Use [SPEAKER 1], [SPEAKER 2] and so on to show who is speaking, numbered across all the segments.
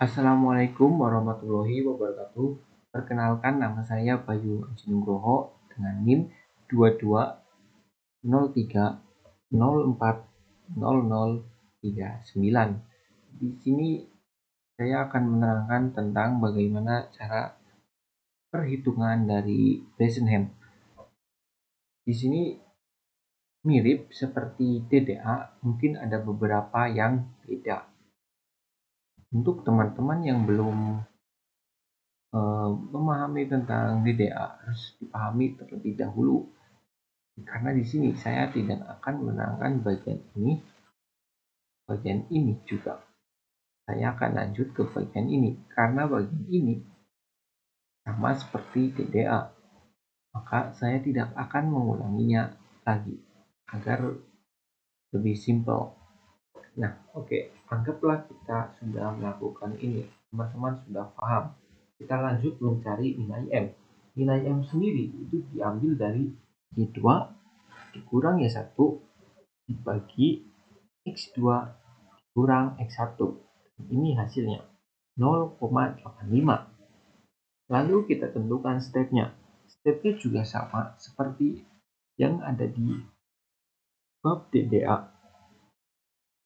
[SPEAKER 1] Assalamualaikum warahmatullahi wabarakatuh. Perkenalkan, nama saya Bayu Aji Nugroho dengan NIM 2203040039. Di sini saya akan menerangkan tentang bagaimana cara perhitungan dari Bresenham. Di sini mirip seperti TDA, mungkin ada beberapa yang beda. Untuk teman-teman yang belum memahami tentang DDA harus dipahami terlebih dahulu, karena di sini saya tidak akan menerangkan bagian ini juga. Saya akan lanjut ke bagian ini karena bagian ini sama seperti DDA, maka saya tidak akan mengulanginya lagi agar lebih simpel. Nah, oke, anggaplah kita sudah melakukan ini, teman-teman sudah paham. Kita lanjut mencari nilai M. Nilai M sendiri itu diambil dari Y2 dikurang Y1 dibagi X2 kurang X1. Ini hasilnya 0,85. Lalu kita tentukan stepnya. Stepnya juga sama seperti yang ada di bab DDA,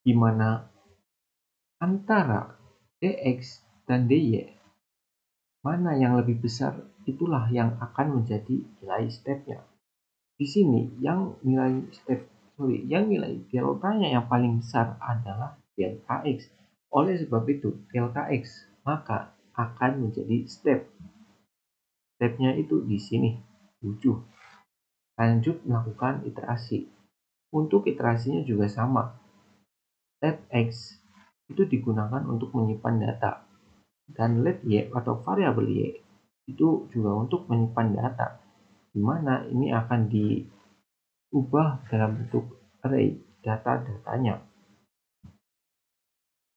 [SPEAKER 1] di mana antara dx dan dy mana yang lebih besar, itulah yang akan menjadi nilai stepnya. Di sini yang nilai deltanya yang paling besar adalah delta x. Oleh sebab itu delta x maka akan menjadi step. Stepnya itu di sini 7. Lanjut melakukan iterasi. Untuk iterasinya juga sama. Let x itu digunakan untuk menyimpan data, dan let y atau variabel y itu juga untuk menyimpan data, di mana ini akan diubah dalam bentuk array data-datanya.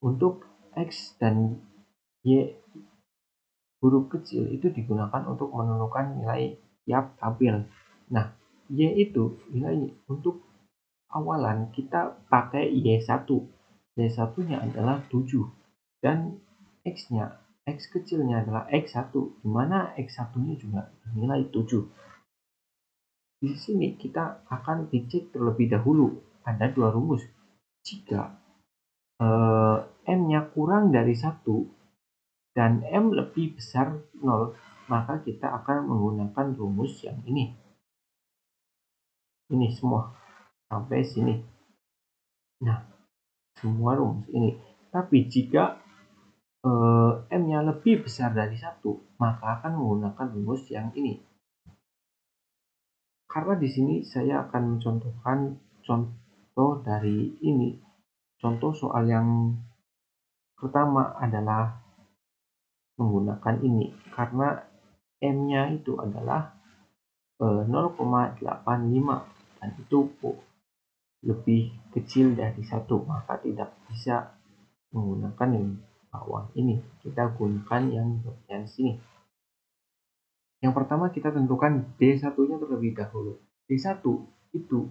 [SPEAKER 1] Untuk x dan y huruf kecil itu digunakan untuk menentukan nilai tiap tabel. Nah, y itu nilai untuk awalan kita pakai Y1. Y1-nya adalah 7 dan X kecilnya adalah X1, di mana X1-nya juga bernilai 7. Di sini kita akan dicek terlebih dahulu. Ada dua rumus. Jika M-nya kurang dari 1 dan M lebih besar 0, maka kita akan menggunakan rumus yang ini. Ini semua sampai sini. Nah, semua rumus ini. Tapi jika M-nya lebih besar dari 1, maka akan menggunakan rumus yang ini. Karena di sini saya akan mencontohkan contoh dari ini. Contoh soal yang pertama adalah menggunakan ini. Karena M-nya itu adalah 0,85 dan itu lebih kecil dari 1, maka tidak bisa menggunakan yang bawah ini. Kita gunakan yang bagian sini. Yang pertama kita tentukan D1-nya terlebih dahulu. D1 itu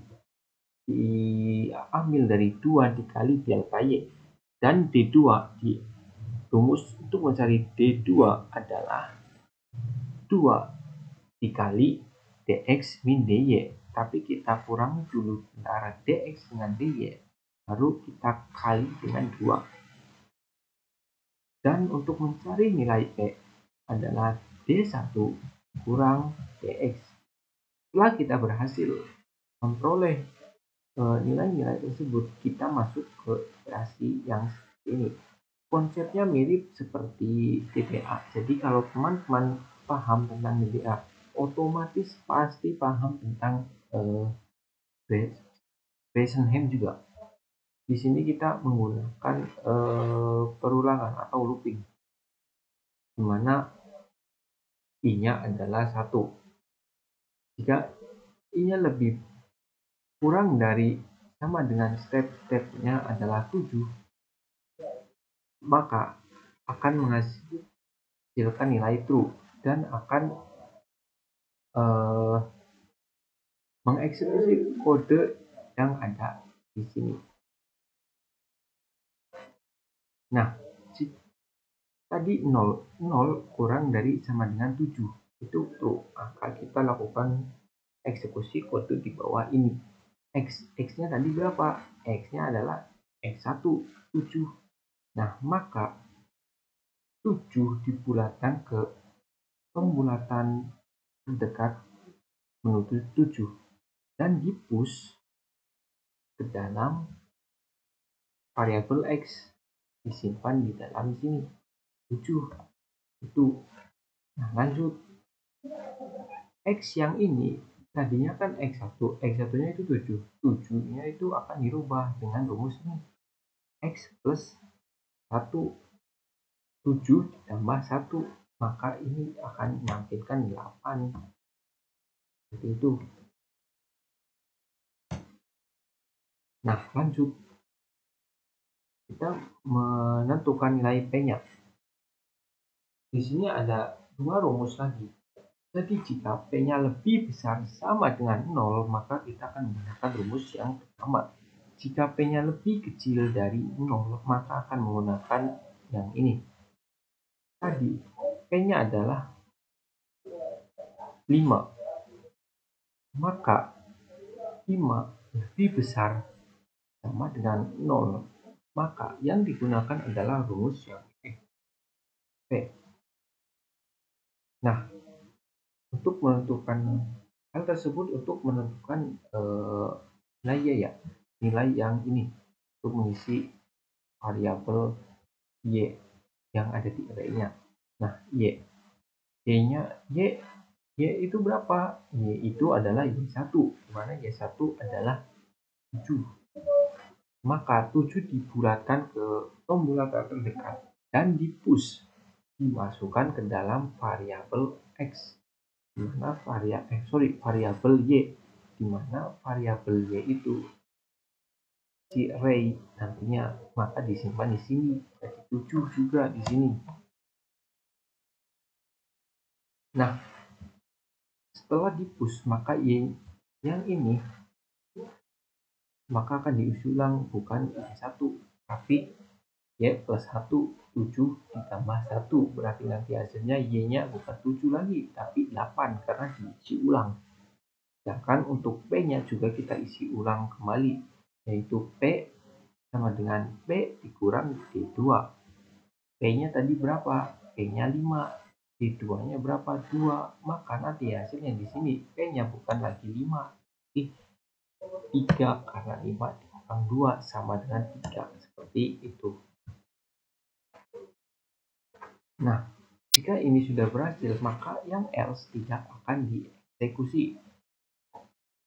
[SPEAKER 1] diambil dari 2 dikali delta Y, dan D2 di rumus untuk mencari D2 adalah 2 dikali dx min dy, tapi kita kurangi dulu antara dx dengan dy, baru kita kali dengan 2. Dan untuk mencari nilai E adalah D1 kurang dx. Setelah kita berhasil memperoleh nilai-nilai tersebut, kita masuk ke iterasi yang ini. Konsepnya mirip seperti DDA. Jadi kalau teman-teman paham tentang DDA, otomatis pasti paham tentang Bresenham juga. Di sini kita menggunakan perulangan atau looping, di mana I-nya adalah 1. Jika I-nya lebih kurang dari sama dengan step-stepnya adalah 7, maka akan menghasilkan nilai true dan akan mengeksekusi kode yang ada di sini. Nah, Tadi 0 kurang dari sama dengan 7. Itu true. Maka kita lakukan eksekusi kode di bawah ini. X-nya tadi berapa? X-nya adalah X1, 7. Nah, maka 7 dibulatkan ke pembulatan terdekat menuju 7 dan di-push ke dalam variabel X, disimpan di dalam sini 7 itu. Nah, lanjut. X yang ini tadinya kan X1 nya itu 7, 7-nya itu akan dirubah dengan rumus ini, X plus 1, 7 ditambah 1, maka ini akan menampilkan 8 seperti itu. Nah, lanjut, kita menentukan nilai P-nya. Di sini ada dua rumus lagi. Jadi jika P-nya lebih besar sama dengan 0, maka kita akan menggunakan rumus yang pertama. Jika P-nya lebih kecil dari 0, maka akan menggunakan yang ini. Tadi P-nya adalah 5, maka 5 lebih besar sama dengan 0, maka yang digunakan adalah rumus yang P. Nah, untuk menentukan hal tersebut, untuk menentukan nilai Y ya, nilai yang ini untuk mengisi variabel Y yang ada di array-nya. Nah, Y itu berapa? Y itu adalah Y1, di mana Y1 adalah 7. Maka 7 dibulatkan ke pembulatan terdekat dan di-push, dimasukkan ke dalam variabel X, di mana variabel Y, di mana variabel Y itu si array nantinya, maka disimpan di sini. Jadi 7 juga di sini. Nah, setelah di-push, maka Y yang ini maka akan diisi ulang, bukan Y1 tapi Y plus 1, 7 ditambah 1, berarti nanti hasilnya Y-nya bukan 7 lagi tapi 8 karena diisi ulang. Sedangkan untuk P-nya juga kita isi ulang kembali, yaitu P sama dengan P dikurang D2. P-nya tadi berapa? P-nya 5, D2-nya berapa? 2. Maka nanti hasilnya di sini P-nya bukan lagi 5, tapi 3, karena 5 dikurang 2 sama dengan 3, seperti itu. Nah, jika ini sudah berhasil, maka yang else tidak akan dieksekusi.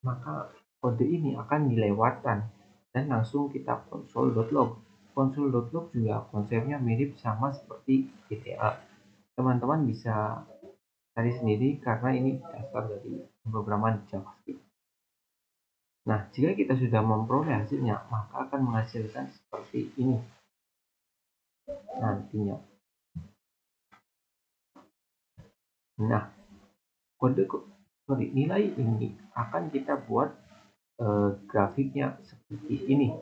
[SPEAKER 1] Maka kode ini akan dilewatkan dan langsung kita console.log. Console.log juga konsepnya mirip sama seperti GTA. Teman-teman bisa cari sendiri karena ini dasar dari beberapa JavaScript. Nah, jika kita sudah memperoleh hasilnya, maka akan menghasilkan seperti ini nantinya. Nah, nilai ini akan kita buat grafiknya seperti ini.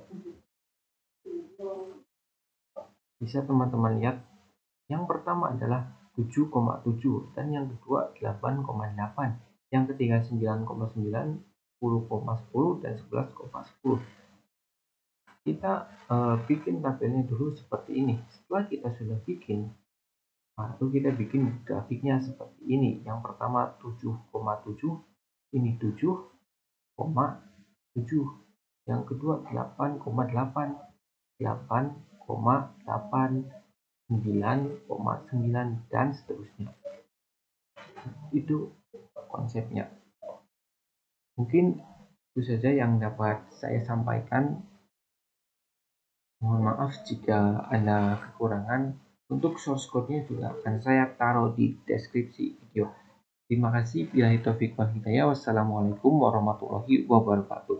[SPEAKER 1] Bisa teman-teman lihat, yang pertama adalah 7,7 dan yang kedua 8,8, yang ketiga 9,9, 10,10 dan 11,10. Kita bikin tabelnya dulu seperti ini. Setelah kita sudah bikin, baru kita bikin grafiknya seperti ini. Yang pertama 7,7, ini 7,7. Yang kedua 8,8, 8,8, 9,9 dan seterusnya. Itu konsepnya. Mungkin itu saja yang dapat saya sampaikan. Mohon maaf jika ada kekurangan. Untuk source code-nya juga akan saya taruh di deskripsi video. Terima kasih. Billahi taufiq wal hidayah. Wassalamualaikum warahmatullahi wabarakatuh.